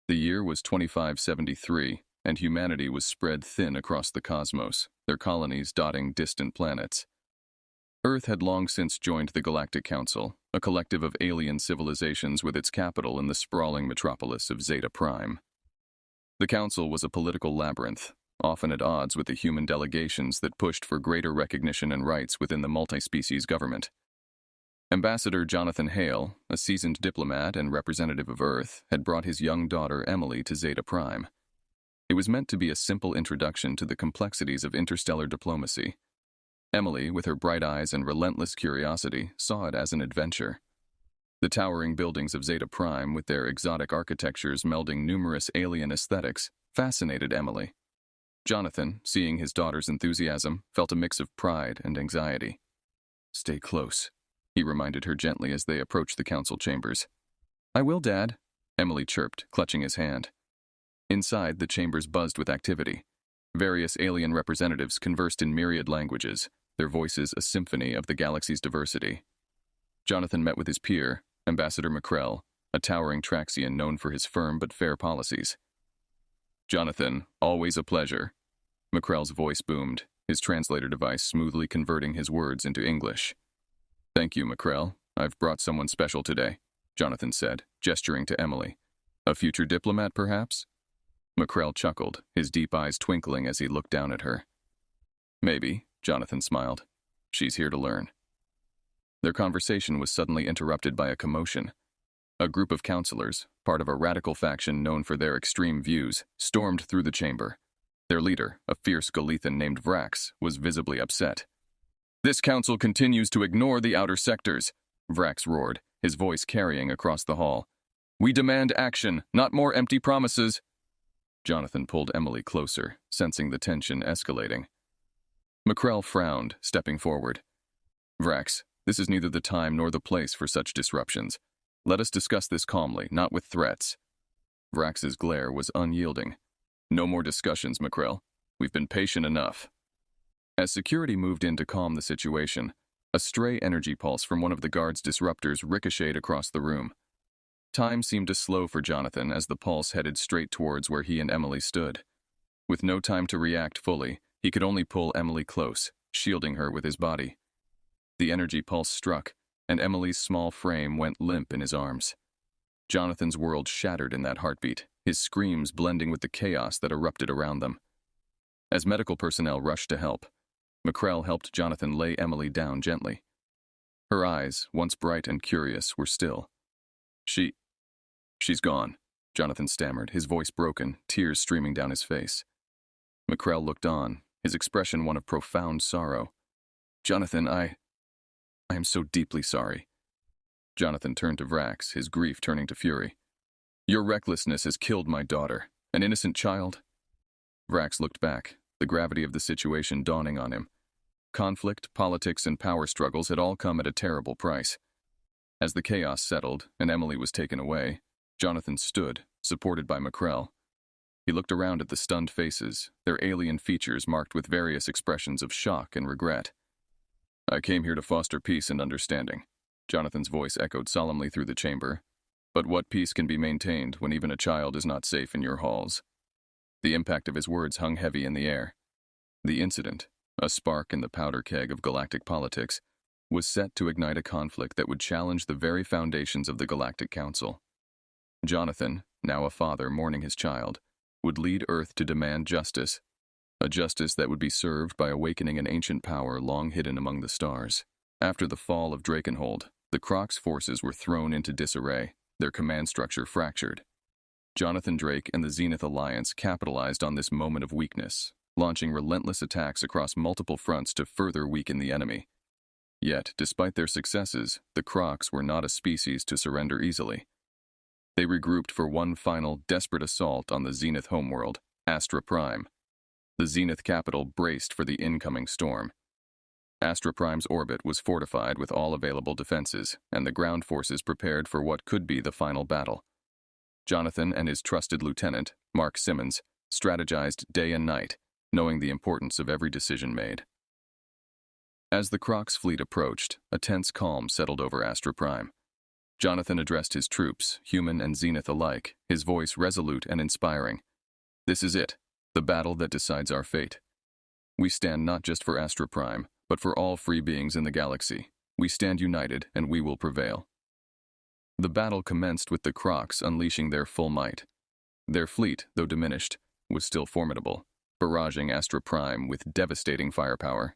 The year was 2573, and humanity was spread thin across the cosmos, their colonies dotting distant planets. Earth had long since joined the Galactic Council, a collective of alien civilizations with its capital in the sprawling metropolis of Zeta Prime. The Council was a political labyrinth, often at odds with the human delegations that pushed for greater recognition and rights within the multi-species government. Ambassador Jonathan Hale, a seasoned diplomat and representative of Earth, had brought his young daughter Emily to Zeta Prime. It was meant to be a simple introduction to the complexities of interstellar diplomacy. Emily, with her bright eyes and relentless curiosity, saw it as an adventure. The towering buildings of Zeta Prime, with their exotic architectures melding numerous alien aesthetics, fascinated Emily. Jonathan, seeing his daughter's enthusiasm, felt a mix of pride and anxiety. "Stay close," he reminded her gently as they approached the council chambers. "I will, Dad," Emily chirped, clutching his hand. Inside, the chambers buzzed with activity. Various alien representatives conversed in myriad languages, their voices a symphony of the galaxy's diversity. Jonathan met with his peer, Ambassador McCrell, a towering Traxian known for his firm but fair policies. "Jonathan, always a pleasure." McCrell's voice boomed, his translator device smoothly converting his words into English. "Thank you, McCrell. I've brought someone special today," Jonathan said, gesturing to Emily. "A future diplomat, perhaps?" McCrell chuckled, his deep eyes twinkling as he looked down at her. "Maybe," Jonathan smiled. "She's here to learn." Their conversation was suddenly interrupted by a commotion. A group of counselors, part of a radical faction known for their extreme views, stormed through the chamber. Their leader, a fierce Galethan named Vrax, was visibly upset. "This council continues to ignore the outer sectors," Vrax roared, his voice carrying across the hall. "We demand action, not more empty promises." Jonathan pulled Emily closer, sensing the tension escalating. McCrell frowned, stepping forward. "Vrax, this is neither the time nor the place for such disruptions. Let us discuss this calmly, not with threats." Vrax's glare was unyielding. "No more discussions, McCrell. We've been patient enough." As security moved in to calm the situation, a stray energy pulse from one of the guard's disruptors ricocheted across the room. Time seemed to slow for Jonathan as the pulse headed straight towards where he and Emily stood. With no time to react fully, he could only pull Emily close, shielding her with his body. The energy pulse struck, and Emily's small frame went limp in his arms. Jonathan's world shattered in that heartbeat, his screams blending with the chaos that erupted around them. As medical personnel rushed to help, McCrell helped Jonathan lay Emily down gently. Her eyes, once bright and curious, were still. She's gone," Jonathan stammered, his voice broken, tears streaming down his face. McCrell looked on, his expression one of profound sorrow. "Jonathan, I am so deeply sorry." Jonathan turned to Vrax, his grief turning to fury. "Your recklessness has killed my daughter, an innocent child." Vrax looked back, the gravity of the situation dawning on him. Conflict, politics, and power struggles had all come at a terrible price. As the chaos settled and Emily was taken away, Jonathan stood, supported by McCrell. He looked around at the stunned faces, their alien features marked with various expressions of shock and regret. "I came here to foster peace and understanding," Jonathan's voice echoed solemnly through the chamber. "But what peace can be maintained when even a child is not safe in your halls?" The impact of his words hung heavy in the air. The incident, a spark in the powder keg of galactic politics, was set to ignite a conflict that would challenge the very foundations of the Galactic Council. Jonathan, now a father mourning his child, would lead Earth to demand justice, a justice that would be served by awakening an ancient power long hidden among the stars. After the fall of Drakenhold, the Croc's forces were thrown into disarray, their command structure fractured. Jonathan Drake and the Zenith Alliance capitalized on this moment of weakness, launching relentless attacks across multiple fronts to further weaken the enemy. Yet, despite their successes, the Crocs were not a species to surrender easily. They regrouped for one final, desperate assault on the Zenith homeworld, Astro Prime. The Zenith capital braced for the incoming storm. Astro Prime's orbit was fortified with all available defenses, and the ground forces prepared for what could be the final battle. Jonathan and his trusted lieutenant, Mark Simmons, strategized day and night, knowing the importance of every decision made. As the Croc's fleet approached, a tense calm settled over Astro Prime. Jonathan addressed his troops, human and Zenith alike, his voice resolute and inspiring. This is it, the battle that decides our fate. We stand not just for Astro Prime, but for all free beings in the galaxy. We stand united, and we will prevail. The battle commenced with the Crocs unleashing their full might. Their fleet, though diminished, was still formidable, barraging Astro Prime with devastating firepower.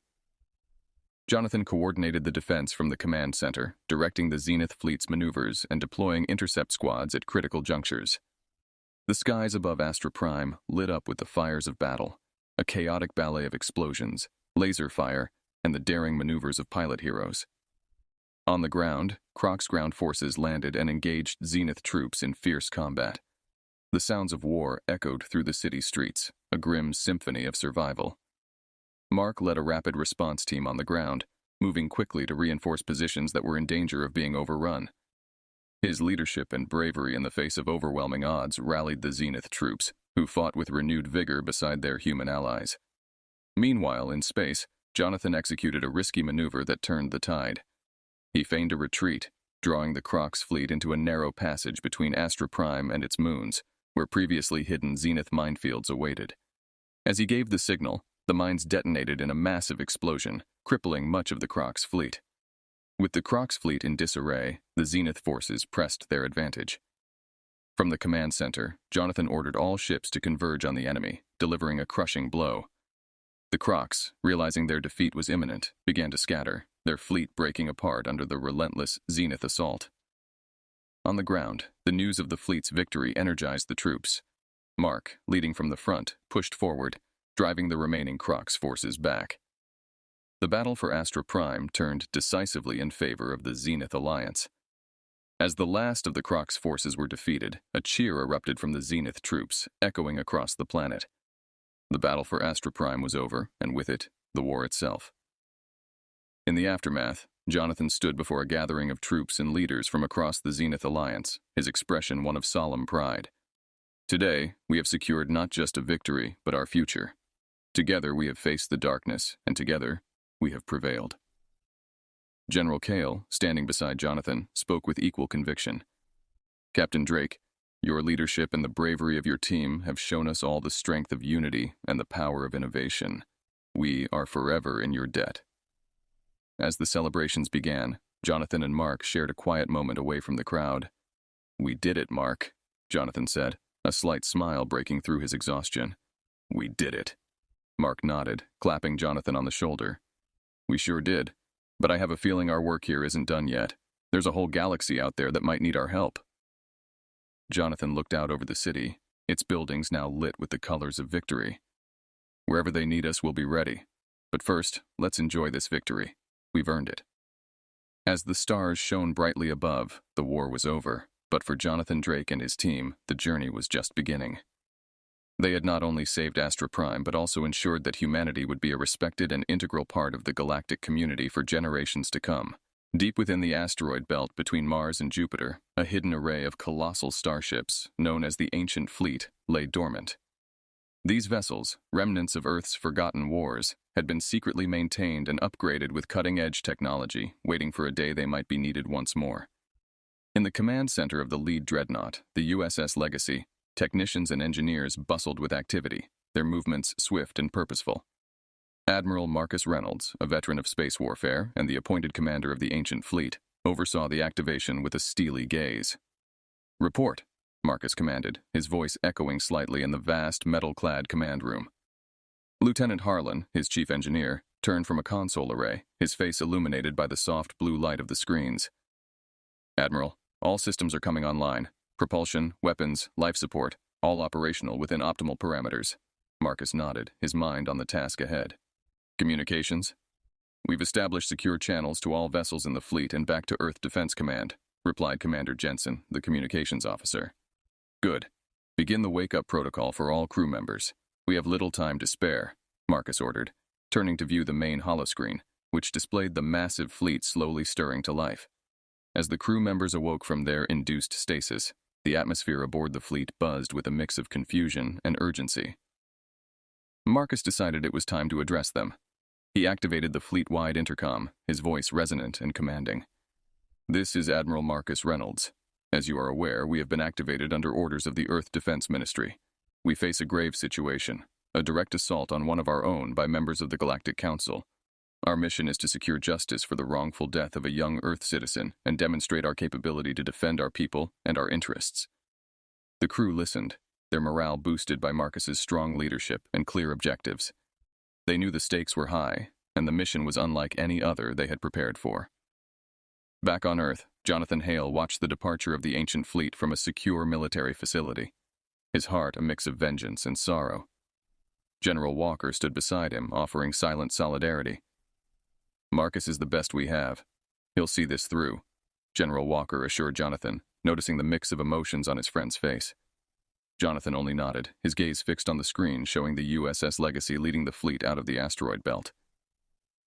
Jonathan coordinated the defense from the command center, directing the Zenith fleet's maneuvers and deploying intercept squads at critical junctures. The skies above Astro Prime lit up with the fires of battle, a chaotic ballet of explosions, laser fire, and the daring maneuvers of pilot heroes. On the ground, Croc's ground forces landed and engaged Zenith troops in fierce combat. The sounds of war echoed through the city streets, a grim symphony of survival. Mark led a rapid response team on the ground, moving quickly to reinforce positions that were in danger of being overrun. His leadership and bravery in the face of overwhelming odds rallied the Zenith troops, who fought with renewed vigor beside their human allies. Meanwhile, in space, Jonathan executed a risky maneuver that turned the tide. He feigned a retreat, drawing the Croc's fleet into a narrow passage between Astro Prime and its moons, where previously hidden Zenith minefields awaited. As he gave the signal, the mines detonated in a massive explosion, crippling much of the Croc's fleet. With the Croc's fleet in disarray, the Zenith forces pressed their advantage. From the command center, Jonathan ordered all ships to converge on the enemy, delivering a crushing blow. The Crocs, realizing their defeat was imminent, began to scatter, their fleet breaking apart under the relentless Zenith assault. On the ground, the news of the fleet's victory energized the troops. Mark, leading from the front, pushed forward, driving the remaining Croc's forces back. The battle for Astro Prime turned decisively in favor of the Zenith Alliance. As the last of the Croc's forces were defeated, a cheer erupted from the Zenith troops, echoing across the planet. The battle for Astro Prime was over, and with it, the war itself. In the aftermath, Jonathan stood before a gathering of troops and leaders from across the Zenith Alliance, his expression one of solemn pride. Today, we have secured not just a victory, but our future. Together we have faced the darkness, and together we have prevailed. General Kale, standing beside Jonathan, spoke with equal conviction. Captain Drake, your leadership and the bravery of your team have shown us all the strength of unity and the power of innovation. We are forever in your debt. As the celebrations began, Jonathan and Mark shared a quiet moment away from the crowd. We did it, Mark, Jonathan said, a slight smile breaking through his exhaustion. We did it. Mark nodded, clapping Jonathan on the shoulder. We sure did, but I have a feeling our work here isn't done yet. There's a whole galaxy out there that might need our help. Jonathan looked out over the city, its buildings now lit with the colors of victory. Wherever they need us, we'll be ready. But first, let's enjoy this victory. We've earned it. As the stars shone brightly above, the war was over, but for Jonathan Drake and his team, the journey was just beginning. They had not only saved Astro Prime, but also ensured that humanity would be a respected and integral part of the galactic community for generations to come. Deep within the asteroid belt between Mars and Jupiter, a hidden array of colossal starships, known as the Ancient Fleet, lay dormant. These vessels, remnants of Earth's forgotten wars, had been secretly maintained and upgraded with cutting-edge technology, waiting for a day they might be needed once more. In the command center of the lead dreadnought, the USS Legacy, technicians and engineers bustled with activity, their movements swift and purposeful. Admiral Marcus Reynolds, a veteran of space warfare and the appointed commander of the Ancient Fleet, oversaw the activation with a steely gaze. "Report," Marcus commanded, his voice echoing slightly in the vast, metal-clad command room. Lieutenant Harlan, his chief engineer, turned from a console array, his face illuminated by the soft blue light of the screens. "Admiral, all systems are coming online. Propulsion, weapons, life support, all operational within optimal parameters." Marcus nodded, his mind on the task ahead. "Communications? We've established secure channels to all vessels in the fleet and back to Earth Defense Command," replied Commander Jensen, the communications officer. "Good. Begin the wake-up protocol for all crew members. We have little time to spare," Marcus ordered, turning to view the main holoscreen, which displayed the massive fleet slowly stirring to life. As the crew members awoke from their induced stasis, the atmosphere aboard the fleet buzzed with a mix of confusion and urgency. Marcus decided it was time to address them. He activated the fleet-wide intercom, his voice resonant and commanding. This is Admiral Marcus Reynolds. As you are aware, we have been activated under orders of the Earth Defense Ministry. We face a grave situation, a direct assault on one of our own by members of the Galactic Council. Our mission is to secure justice for the wrongful death of a young Earth citizen and demonstrate our capability to defend our people and our interests. The crew listened, their morale boosted by Marcus's strong leadership and clear objectives. They knew the stakes were high, and the mission was unlike any other they had prepared for. Back on Earth, Jonathan Hale watched the departure of the ancient fleet from a secure military facility, his heart a mix of vengeance and sorrow. General Walker stood beside him, offering silent solidarity. "Marcus is the best we have. He'll see this through," General Walker assured Jonathan, noticing the mix of emotions on his friend's face. Jonathan only nodded, his gaze fixed on the screen showing the USS Legacy leading the fleet out of the asteroid belt.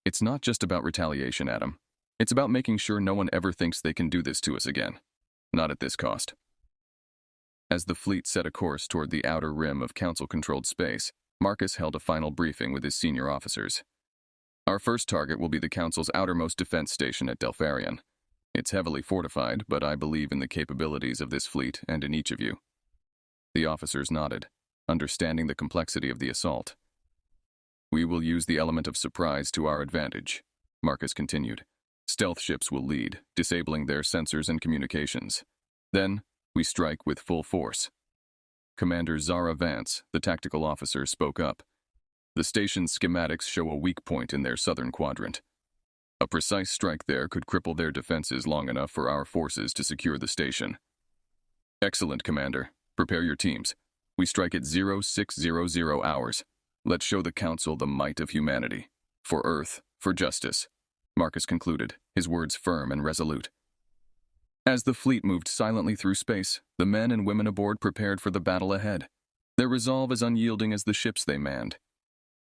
"It's not just about retaliation, Adam. It's about making sure no one ever thinks they can do this to us again. Not at this cost." As the fleet set a course toward the outer rim of Council-controlled space, Marcus held a final briefing with his senior officers. "Our first target will be the Council's outermost defense station at Delarian. It's heavily fortified, but I believe in the capabilities of this fleet and in each of you." The officers nodded, understanding the complexity of the assault. "We will use the element of surprise to our advantage," Marcus continued. "Stealth ships will lead, disabling their sensors and communications. Then, we strike with full force." Commander Zara Vance, the tactical officer, spoke up. "The station's schematics show a weak point in their southern quadrant. A precise strike there could cripple their defenses long enough for our forces to secure the station." "Excellent, Commander. Prepare your teams. We strike at 0600 hours. Let's show the Council the might of humanity. For Earth, for justice," Marcus concluded, his words firm and resolute. As the fleet moved silently through space, the men and women aboard prepared for the battle ahead, their resolve as unyielding as the ships they manned.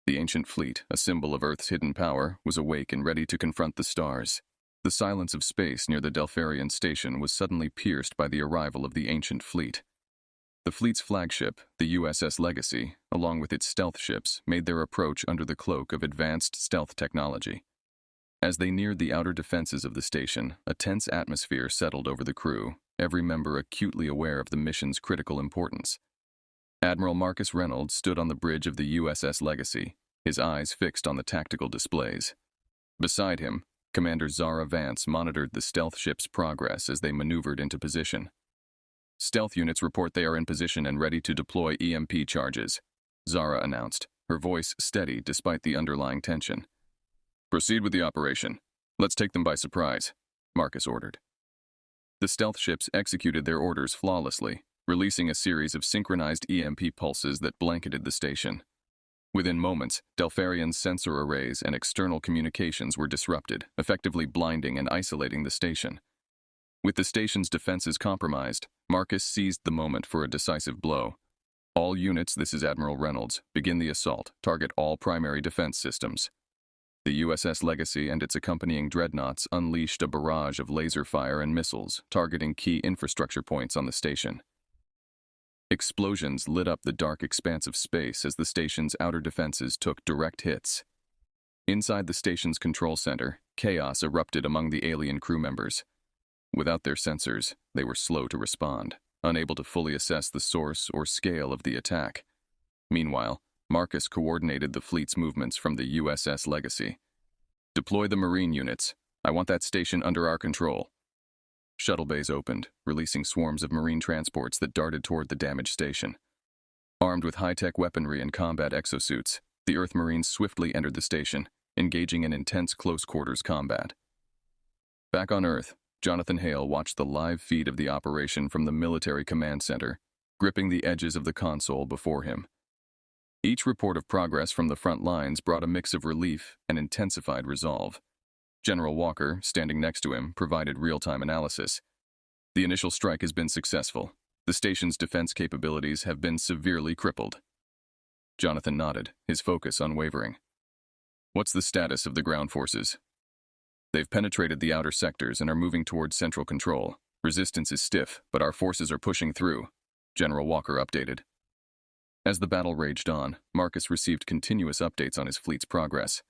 The ancient fleet, a symbol of Earth's hidden power, was awake and ready to confront the stars. The silence of space near the Delarian station was suddenly pierced by the arrival of the ancient fleet. The fleet's flagship, the USS Legacy, along with its stealth ships, made their approach under the cloak of advanced stealth technology. As they neared the outer defenses of the station, a tense atmosphere settled over the crew, every member acutely aware of the mission's critical importance. Admiral Marcus Reynolds stood on the bridge of the USS Legacy, his eyes fixed on the tactical displays. Beside him, Commander Zara Vance monitored the stealth ship's progress as they maneuvered into position. "Stealth units report they are in position and ready to deploy EMP charges," Zara announced, her voice steady despite the underlying tension. "Proceed with the operation. Let's take them by surprise," Marcus ordered. The stealth ships executed their orders flawlessly, releasing a series of synchronized EMP pulses that blanketed the station. Within moments, Delarian's sensor arrays and external communications were disrupted, effectively blinding and isolating the station. With the station's defenses compromised, Marcus seized the moment for a decisive blow. "All units, this is Admiral Reynolds. Begin the assault. Target all primary defense systems." The USS Legacy and its accompanying dreadnoughts unleashed a barrage of laser fire and missiles, targeting key infrastructure points on the station. Explosions lit up the dark expanse of space as the station's outer defenses took direct hits. Inside the station's control center, chaos erupted among the alien crew members. Without their sensors, they were slow to respond, unable to fully assess the source or scale of the attack. Meanwhile, Marcus coordinated the fleet's movements from the USS Legacy. "Deploy the Marine units. I want that station under our control." Shuttle bays opened, releasing swarms of Marine transports that darted toward the damaged station. Armed with high-tech weaponry and combat exosuits, the Earth Marines swiftly entered the station, engaging in intense close-quarters combat. Back on Earth, Jonathan Hale watched the live feed of the operation from the military command center, gripping the edges of the console before him. Each report of progress from the front lines brought a mix of relief and intensified resolve. General Walker, standing next to him, provided real-time analysis. "The initial strike has been successful. The station's defense capabilities have been severely crippled." Jonathan nodded, his focus unwavering. "What's the status of the ground forces?" "They've penetrated the outer sectors and are moving towards central control. Resistance is stiff, but our forces are pushing through," General Walker updated. As the battle raged on, Marcus received continuous updates on his fleet's progress.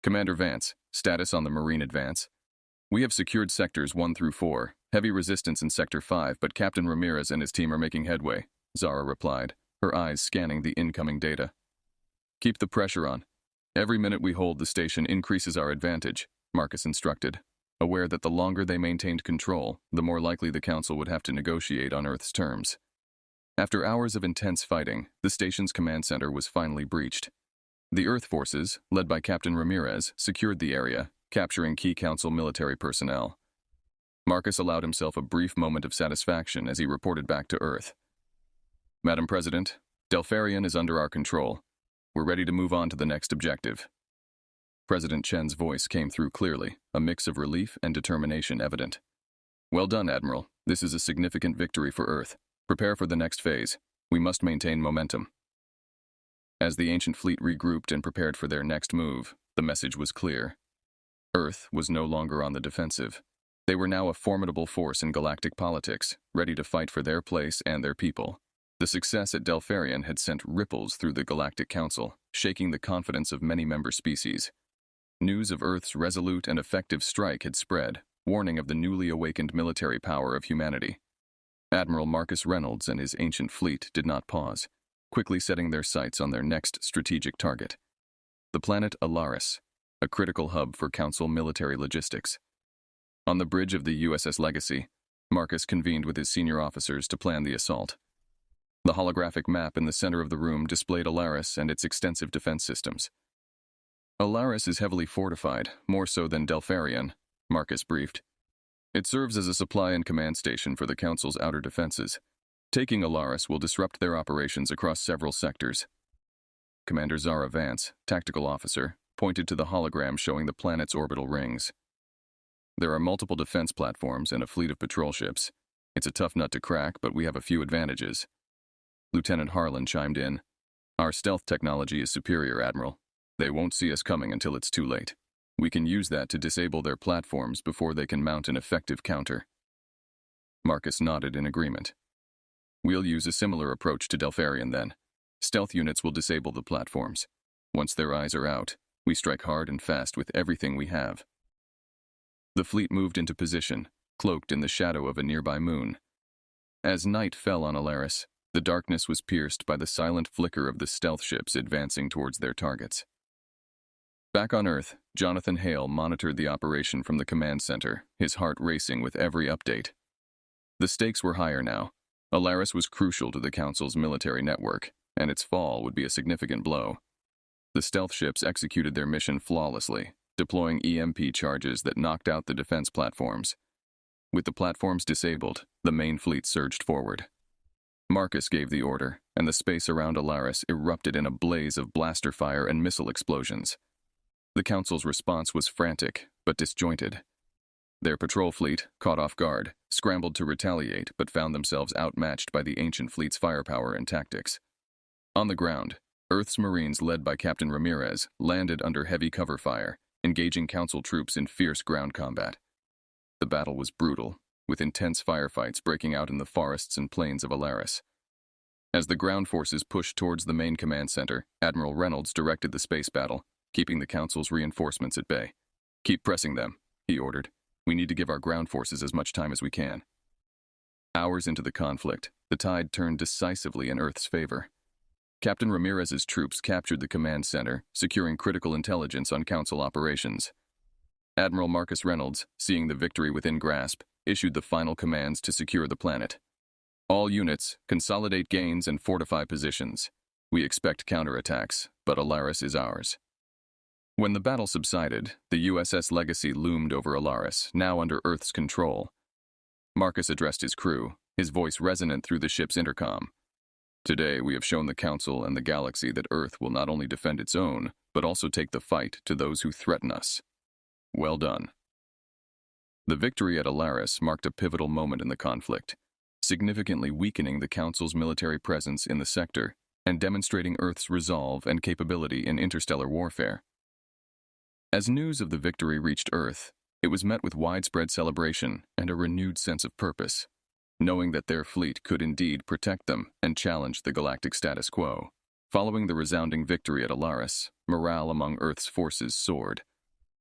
"Commander Vance, status on the Marine advance." We have secured sectors 1 through 4, heavy resistance in Sector 5, but Captain Ramirez and his team are making headway, Zara replied, her eyes scanning the incoming data. Keep the pressure on. Every minute we hold the station increases our advantage, Marcus instructed, aware that the longer they maintained control, the more likely the Council would have to negotiate on Earth's terms. After hours of intense fighting, the station's command center was finally breached. The Earth forces, led by Captain Ramirez, secured the area, capturing key Council military personnel. Marcus allowed himself a brief moment of satisfaction as he reported back to Earth. Madam President, Delarian is under our control. We're ready to move on to the next objective. President Chen's voice came through clearly, a mix of relief and determination evident. Well done, Admiral. This is a significant victory for Earth. Prepare for the next phase. We must maintain momentum. As the ancient fleet regrouped and prepared for their next move, the message was clear. Earth was no longer on the defensive. They were now a formidable force in galactic politics, ready to fight for their place and their people. The success at Delarian had sent ripples through the Galactic Council, shaking the confidence of many member species. News of Earth's resolute and effective strike had spread, warning of the newly awakened military power of humanity. Admiral Marcus Reynolds and his ancient fleet did not pause, quickly setting their sights on their next strategic target. The planet Alaris, a critical hub for Council military logistics. On the bridge of the USS Legacy, Marcus convened with his senior officers to plan the assault. The holographic map in the center of the room displayed Alaris and its extensive defense systems. Alaris is heavily fortified, more so than Delarian, Marcus briefed. It serves as a supply and command station for the Council's outer defenses. Taking Alaris will disrupt their operations across several sectors. Commander Zara Vance, tactical officer, pointed to the hologram showing the planet's orbital rings. There are multiple defense platforms and a fleet of patrol ships. It's a tough nut to crack, but we have a few advantages. Lieutenant Harlan chimed in. Our stealth technology is superior, Admiral. They won't see us coming until it's too late. We can use that to disable their platforms before they can mount an effective counter. Marcus nodded in agreement. We'll use a similar approach to Delarian then. Stealth units will disable the platforms. Once their eyes are out, we strike hard and fast with everything we have. The fleet moved into position, cloaked in the shadow of a nearby moon. As night fell on Alaris, the darkness was pierced by the silent flicker of the stealth ships advancing towards their targets. Back on Earth, Jonathan Hale monitored the operation from the command center, his heart racing with every update. The stakes were higher now. Alaris was crucial to the Council's military network, and its fall would be a significant blow. The stealth ships executed their mission flawlessly, deploying EMP charges that knocked out the defense platforms. With the platforms disabled, the main fleet surged forward. Marcus gave the order, and the space around Alaris erupted in a blaze of blaster fire and missile explosions. The Council's response was frantic, but disjointed. Their patrol fleet, caught off guard, scrambled to retaliate but found themselves outmatched by the ancient fleet's firepower and tactics. On the ground, Earth's Marines led by Captain Ramirez landed under heavy cover fire, engaging Council troops in fierce ground combat. The battle was brutal, with intense firefights breaking out in the forests and plains of Alaris. As the ground forces pushed towards the main command center, Admiral Reynolds directed the space battle, keeping the Council's reinforcements at bay. Keep pressing them, he ordered. We need to give our ground forces as much time as we can. Hours into the conflict, the tide turned decisively in Earth's favor. Captain Ramirez's troops captured the command center, securing critical intelligence on Council operations. Admiral Marcus Reynolds, seeing the victory within grasp, issued the final commands to secure the planet. All units, consolidate gains and fortify positions. We expect counterattacks, but Alaris is ours. When the battle subsided, the USS Legacy loomed over Alaris, now under Earth's control. Marcus addressed his crew, his voice resonant through the ship's intercom. Today, we have shown the Council and the galaxy that Earth will not only defend its own, but also take the fight to those who threaten us. Well done. The victory at Alaris marked a pivotal moment in the conflict, significantly weakening the Council's military presence in the sector and demonstrating Earth's resolve and capability in interstellar warfare. As news of the victory reached Earth, it was met with widespread celebration and a renewed sense of purpose, knowing that their fleet could indeed protect them and challenge the galactic status quo. Following the resounding victory at Alaris, morale among Earth's forces soared.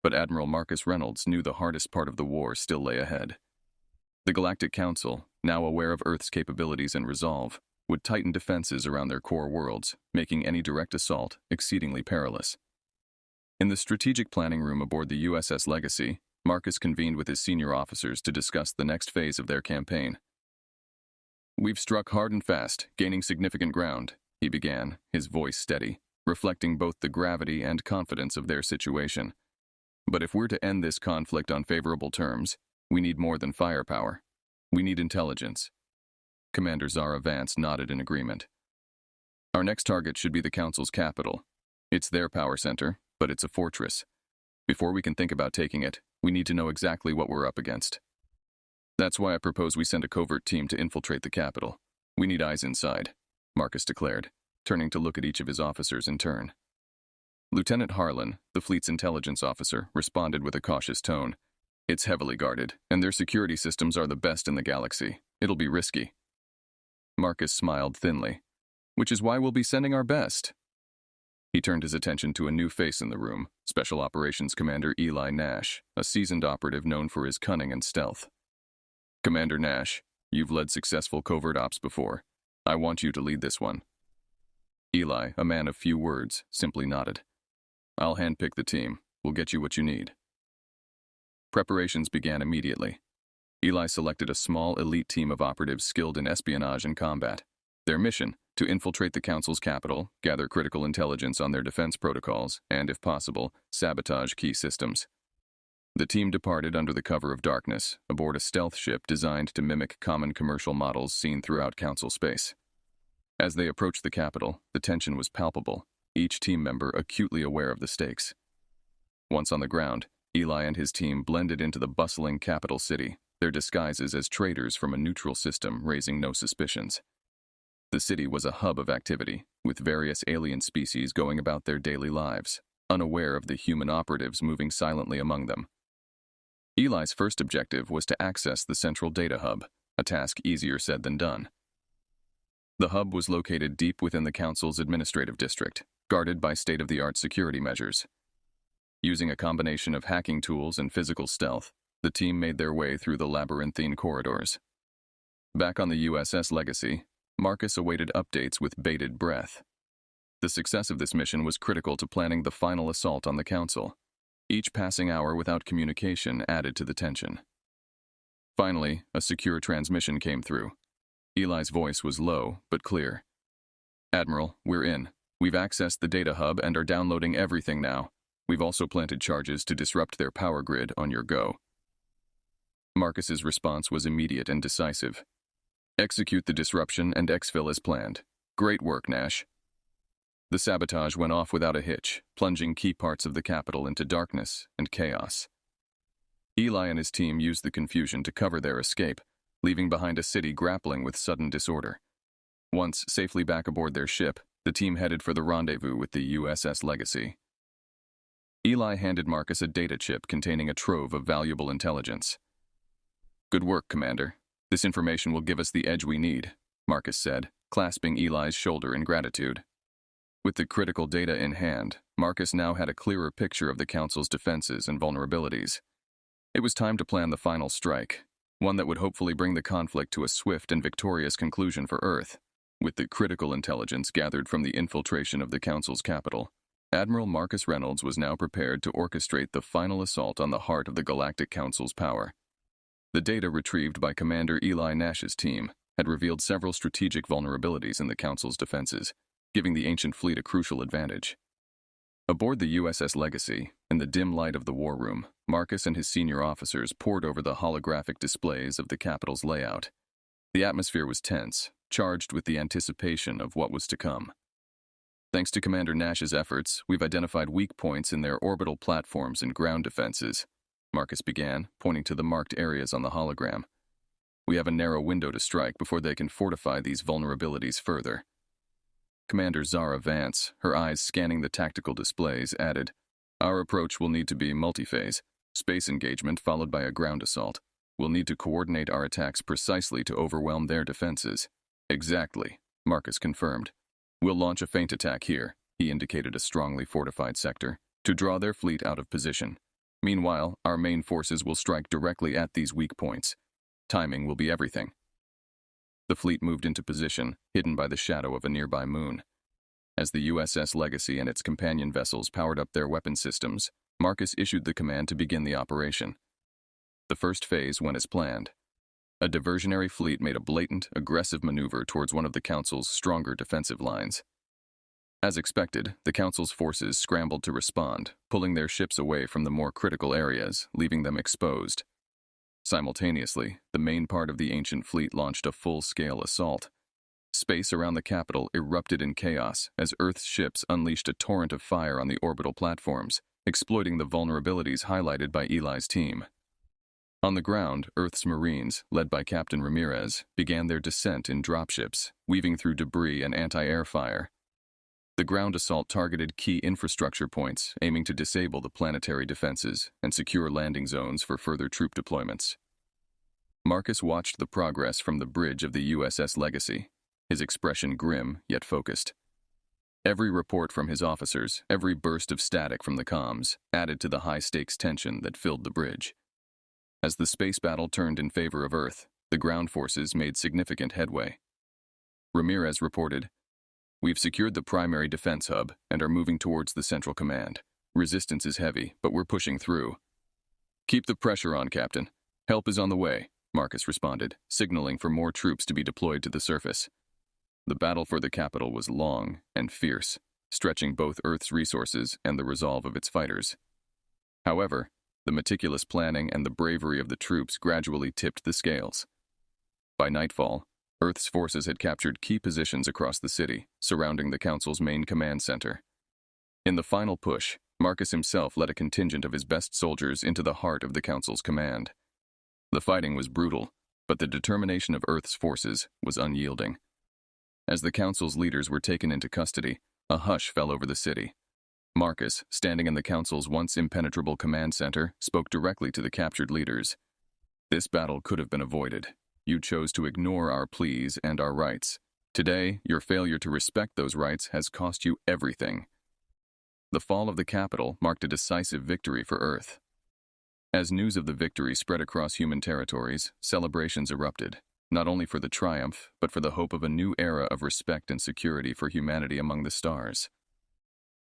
but Admiral Marcus Reynolds knew the hardest part of the war still lay ahead. The Galactic Council, now aware of Earth's capabilities and resolve, would tighten defenses around their core worlds, making any direct assault exceedingly perilous. In the strategic planning room aboard the USS Legacy, Marcus convened with his senior officers to discuss the next phase of their campaign. "We've struck hard and fast, gaining significant ground," he began, his voice steady, reflecting both the gravity and confidence of their situation. "But if we're to end this conflict on favorable terms, we need more than firepower. We need intelligence." Commander Zara Vance nodded in agreement. "Our next target should be the Council's capital. It's their power center, but it's a fortress. Before we can think about taking it, we need to know exactly what we're up against. That's why I propose we send a covert team to infiltrate the capital. We need eyes inside," Marcus declared, turning to look at each of his officers in turn. Lieutenant Harlan, the fleet's intelligence officer, responded with a cautious tone. "It's heavily guarded, and their security systems are the best in the galaxy. It'll be risky." Marcus smiled thinly. "Which is why we'll be sending our best." He turned his attention to a new face in the room, Special Operations Commander Eli Nash, a seasoned operative known for his cunning and stealth. "Commander Nash, you've led successful covert ops before. I want you to lead this one." Eli, a man of few words, simply nodded. "I'll handpick the team. We'll get you what you need." Preparations began immediately. Eli selected a small elite team of operatives skilled in espionage and combat. Their mission, to infiltrate the Council's capital, gather critical intelligence on their defense protocols, and, if possible, sabotage key systems. The team departed under the cover of darkness, aboard a stealth ship designed to mimic common commercial models seen throughout Council space. As they approached the capital, the tension was palpable, each team member acutely aware of the stakes. Once on the ground, Eli and his team blended into the bustling capital city, their disguises as traders from a neutral system raising no suspicions. The city was a hub of activity, with various alien species going about their daily lives, unaware of the human operatives moving silently among them. Eli's first objective was to access the central data hub, a task easier said than done. The hub was located deep within the Council's administrative district, guarded by state-of-the-art security measures. Using a combination of hacking tools and physical stealth, the team made their way through the labyrinthine corridors. Back on the USS Legacy, Marcus awaited updates with bated breath. The success of this mission was critical to planning the final assault on the Council. Each passing hour without communication added to the tension. Finally, a secure transmission came through. Eli's voice was low, but clear. "Admiral, we're in. We've accessed the data hub and are downloading everything now. We've also planted charges to disrupt their power grid on your go." Marcus's response was immediate and decisive. "Execute the disruption and exfil as planned. Great work, Nash." The sabotage went off without a hitch, plunging key parts of the capital into darkness and chaos. Eli and his team used the confusion to cover their escape, leaving behind a city grappling with sudden disorder. Once safely back aboard their ship, the team headed for the rendezvous with the USS Legacy. Eli handed Marcus a data chip containing a trove of valuable intelligence. "Good work, Commander. This information will give us the edge we need," Marcus said, clasping Eli's shoulder in gratitude. With the critical data in hand, Marcus now had a clearer picture of the Council's defenses and vulnerabilities. It was time to plan the final strike, one that would hopefully bring the conflict to a swift and victorious conclusion for Earth. With the critical intelligence gathered from the infiltration of the Council's capital, Admiral Marcus Reynolds was now prepared to orchestrate the final assault on the heart of the Galactic Council's power. The data retrieved by Commander Eli Nash's team had revealed several strategic vulnerabilities in the Council's defenses, giving the ancient fleet a crucial advantage. Aboard the USS Legacy, in the dim light of the war room, Marcus and his senior officers pored over the holographic displays of the capital's layout. The atmosphere was tense, charged with the anticipation of what was to come. "Thanks to Commander Nash's efforts, we've identified weak points in their orbital platforms and ground defenses," Marcus began, pointing to the marked areas on the hologram. "We have a narrow window to strike before they can fortify these vulnerabilities further." Commander Zara Vance, her eyes scanning the tactical displays, added, "Our approach will need to be multi-phase, space engagement followed by a ground assault. We'll need to coordinate our attacks precisely to overwhelm their defenses." "Exactly," Marcus confirmed. "We'll launch a feint attack here," he indicated a strongly fortified sector, "to draw their fleet out of position. Meanwhile, our main forces will strike directly at these weak points. Timing will be everything. The fleet moved into position, hidden by the shadow of a nearby moon. As the USS Legacy and its companion vessels powered up their weapon systems, Marcus issued the command to begin the operation. The first phase went as planned. A diversionary fleet made a blatant, aggressive maneuver towards one of the Council's stronger defensive lines. As expected, the Council's forces scrambled to respond, pulling their ships away from the more critical areas, leaving them exposed. Simultaneously, the main part of the ancient fleet launched a full-scale assault. Space around the capital erupted in chaos as Earth's ships unleashed a torrent of fire on the orbital platforms, exploiting the vulnerabilities highlighted by Eli's team. On the ground, Earth's Marines, led by Captain Ramirez, began their descent in dropships, weaving through debris and anti-air fire. The ground assault targeted key infrastructure points, aiming to disable the planetary defenses and secure landing zones for further troop deployments. Marcus watched the progress from the bridge of the USS Legacy, his expression grim yet focused. Every report from his officers, every burst of static from the comms, added to the high-stakes tension that filled the bridge. As the space battle turned in favor of Earth, the ground forces made significant headway. Ramirez reported, "We've secured the primary defense hub and are moving towards the central command. Resistance is heavy, but we're pushing through." "Keep the pressure on, Captain. Help is on the way," Marcus responded, signaling for more troops to be deployed to the surface. The battle for the capital was long and fierce, stretching both Earth's resources and the resolve of its fighters. However, the meticulous planning and the bravery of the troops gradually tipped the scales. By nightfall, Earth's forces had captured key positions across the city, surrounding the Council's main command center. In the final push, Marcus himself led a contingent of his best soldiers into the heart of the Council's command. The fighting was brutal, but the determination of Earth's forces was unyielding. As the Council's leaders were taken into custody, a hush fell over the city. Marcus, standing in the Council's once impenetrable command center, spoke directly to the captured leaders. "This battle could have been avoided. You chose to ignore our pleas and our rights. Today, your failure to respect those rights has cost you everything." The fall of the capital marked a decisive victory for Earth. As news of the victory spread across human territories, celebrations erupted, not only for the triumph, but for the hope of a new era of respect and security for humanity among the stars.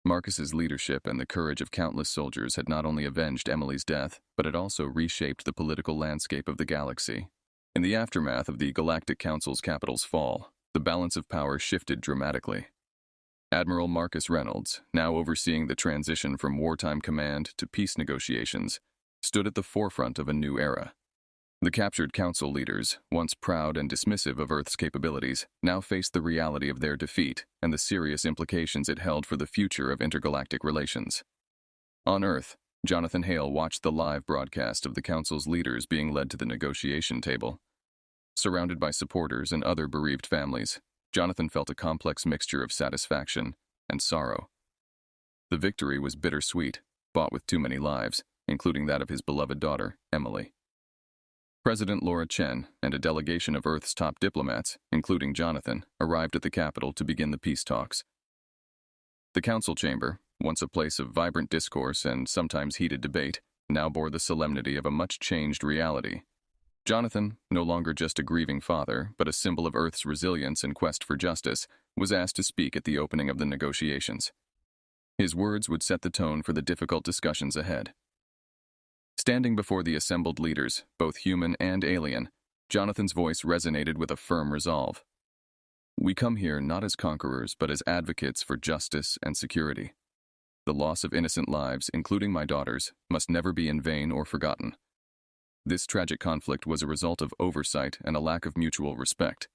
Marcus's leadership and the courage of countless soldiers had not only avenged Emily's death, but had also reshaped the political landscape of the galaxy. In the aftermath of the Galactic Council's capital's fall, the balance of power shifted dramatically. Admiral Marcus Reynolds, now overseeing the transition from wartime command to peace negotiations, stood at the forefront of a new era. The captured council leaders, once proud and dismissive of Earth's capabilities, now faced the reality of their defeat and the serious implications it held for the future of intergalactic relations. On Earth, Jonathan Hale watched the live broadcast of the council's leaders being led to the negotiation table. Surrounded by supporters and other bereaved families, Jonathan felt a complex mixture of satisfaction and sorrow. The victory was bittersweet, bought with too many lives, including that of his beloved daughter, Emily. President Laura Chen and a delegation of Earth's top diplomats, including Jonathan, arrived at the capital to begin the peace talks. The council chamber, once a place of vibrant discourse and sometimes heated debate, now bore the solemnity of a much-changed reality. Jonathan, no longer just a grieving father, but a symbol of Earth's resilience and quest for justice, was asked to speak at the opening of the negotiations. His words would set the tone for the difficult discussions ahead. Standing before the assembled leaders, both human and alien, Jonathan's voice resonated with a firm resolve. "We come here not as conquerors, but as advocates for justice and security. The loss of innocent lives, including my daughter's, must never be in vain or forgotten. This tragic conflict was a result of oversight and a lack of mutual respect.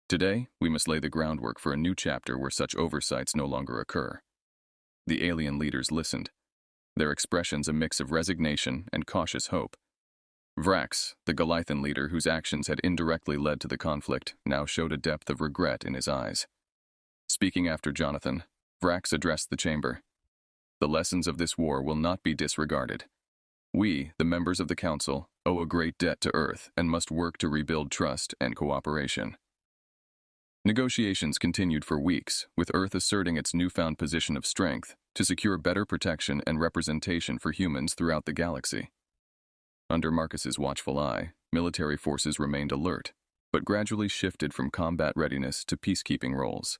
Today, we must lay the groundwork for a new chapter where such oversights no longer occur." The alien leaders listened, their expressions a mix of resignation and cautious hope. Vrax, the Goliathan leader whose actions had indirectly led to the conflict, now showed a depth of regret in his eyes. Speaking after Jonathan, Vrax addressed the chamber. "The lessons of this war will not be disregarded. We, the members of the Council, owe a great debt to Earth and must work to rebuild trust and cooperation." Negotiations continued for weeks, with Earth asserting its newfound position of strength, to secure better protection and representation for humans throughout the galaxy. Under Marcus's watchful eye, military forces remained alert, but gradually shifted from combat readiness to peacekeeping roles.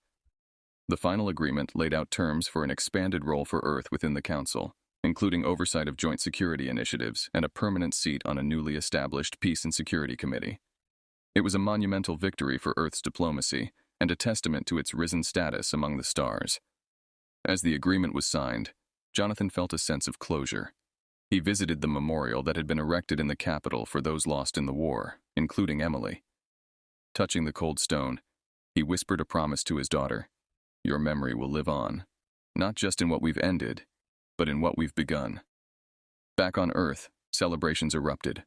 The final agreement laid out terms for an expanded role for Earth within the Council, including oversight of joint security initiatives and a permanent seat on a newly established Peace and Security Committee. It was a monumental victory for Earth's diplomacy and a testament to its risen status among the stars. As the agreement was signed, Jonathan felt a sense of closure. He visited the memorial that had been erected in the capital for those lost in the war, including Emily. Touching the cold stone, he whispered a promise to his daughter. Your memory will live on, not just in what we've ended, but in what we've begun. Back on Earth, celebrations erupted.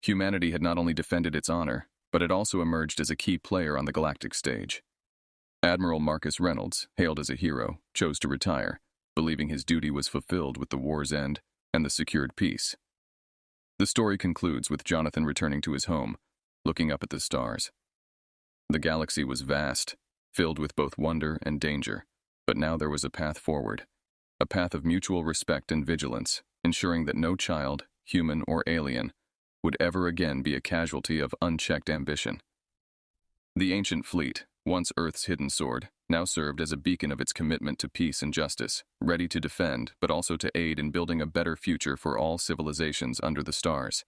Humanity had not only defended its honor, but it also emerged as a key player on the galactic stage. Admiral Marcus Reynolds, hailed as a hero, chose to retire, believing his duty was fulfilled with the war's end and the secured peace. The story concludes with Jonathan returning to his home, looking up at the stars. The galaxy was vast, filled with both wonder and danger, but now there was a path forward, a path of mutual respect and vigilance, ensuring that no child, human or alien, would ever again be a casualty of unchecked ambition. The ancient fleet, once Earth's hidden sword, now served as a beacon of its commitment to peace and justice, ready to defend but also to aid in building a better future for all civilizations under the stars.